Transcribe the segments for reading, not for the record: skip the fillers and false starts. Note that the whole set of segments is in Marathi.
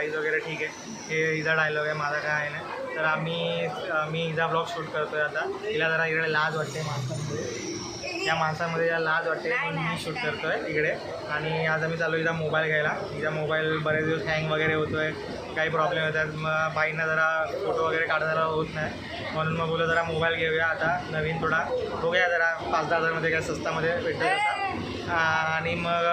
प्राईस वगैरे ठीक आहे, हे हिचा डायलॉग आहे, माझा काय आहे नाही. तर मी हिचा ब्लॉग शूट करतो आहे आता. तिला जरा इकडे लाज वाटते माणसांमध्ये, त्या माणसांमध्ये या लाज वाटते म्हणून मी शूट करतो आहे इकडे. आणि आज आम्ही चालू हिचा मोबाईल घ्यायला. हिचा मोबाईल बरेच दिवस हँग वगैरे होतो आहे, काही प्रॉब्लेम होतात. मग बाईंना जरा फोटो वगैरे काढायला होत नाही, म्हणून मग बोललो जरा मोबाईल घेऊया आता नवीन थोडा, बघूया जरा 5-10 हजारमध्ये काय स्वस्तामध्ये भेटतो तसा. आणि मग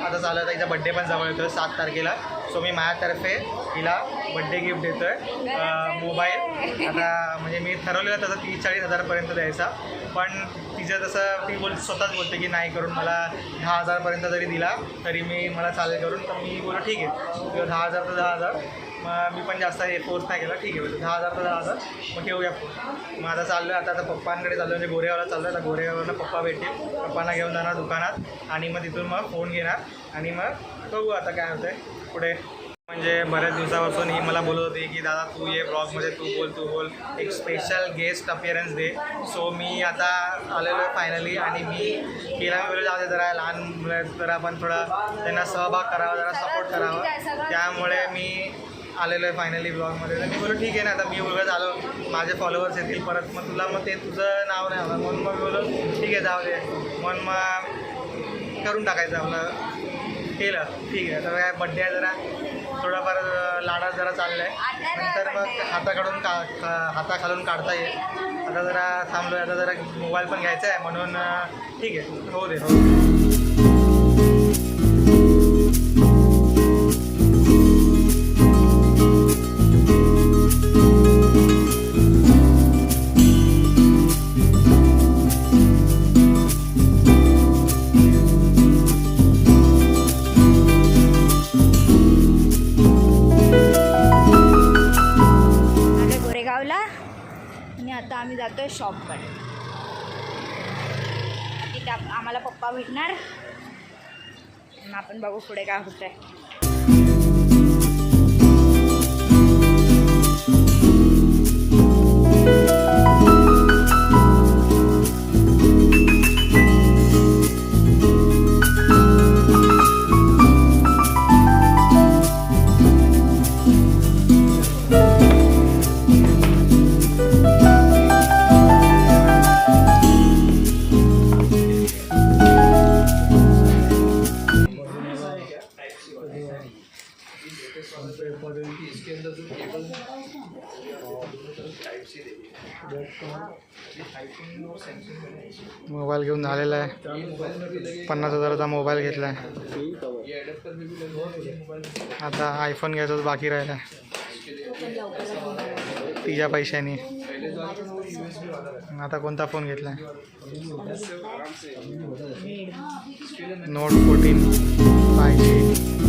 आता चालू आहे, हिचा बड्डे पण जवळ येतो आहे 7 तारखेला. सो मी माझ्यातर्फे हिला बड्डे गिफ्ट देतो आहे मोबाईल. आता म्हणजे मी ठरवलेलं तसं 30-40 हजारपर्यंत द्यायचा, पण तिचं तसं ती स्वतःच बोलते की नाही करून मला 10,000पर्यंत जरी दिला तरी मला चालेल करून. तर मी बोललो ठीक आहे, किंवा 10,000 तर 10,000. मग मी पण जास्त फोर्स नाही केला, ठीक आहे बोलतो 10,000 तर 10,000 मग ठेवूया फोन. मग आता चाललो आहे, आता पप्पांकडे चाललो म्हणजे गोरेगावला चाललो आहे. आता गोरेगावला पप्पा भेटतील, पप्पांना घेऊन जाणार दुकानात आणि मग तिथून मग फोन घेणार आणि मग बघू आता काय होतं आहे पुढे. म्हणजे बऱ्याच दिवसापासून ही मला बोलत होती की दादा तू ये ब्लॉगमध्ये, तू बोल एक स्पेशल गेस्ट अपीअरन्स दे. सो मी आता आलेलो आहे फायनली. आणि मी केला बोललो जाऊ दे जरा लहान मुलं जरा आपण थोडा त्यांना सहभाग करावा, जरा सपोर्ट करावा, त्यामुळे मी आलेलो आहे फायनली ब्लॉगमध्ये. तर मी बोललो ठीक आहे ना, आता मी उगाच आलो, माझे फॉलोअर्स येतील परत, मग तुला मग ते तुझं नाव नाही हवं, म्हणून मग बोललो ठीक आहे जाऊ दे, म्हणून मग करून टाकायचं आपलं. केलं ठीक आहे. तर काय बड्डे आहे, जरा थोडाफार लाडात जरा चाललं आहे, नंतर मग हाताखालून काढता येईल. आता जरा थांबलो आहे, आता जरा मोबाईल पण घ्यायचा आहे, म्हणून ठीक आहे हो दे. आणि आता आम्ही जातो आहे शॉपकडे. तिथे आम्हाला पप्पा भेटणार, मग आपण बघू पुढे काय होतं आहे. मोबाईल घेऊन झालेला आहे, 50 हजाराचा मोबाईल घेतला आहे. आता आयफोन घ्यायचाच बाकी राहिला तिच्या पैशाने. आता कोणता फोन घेतला आहे? Note 14 5G.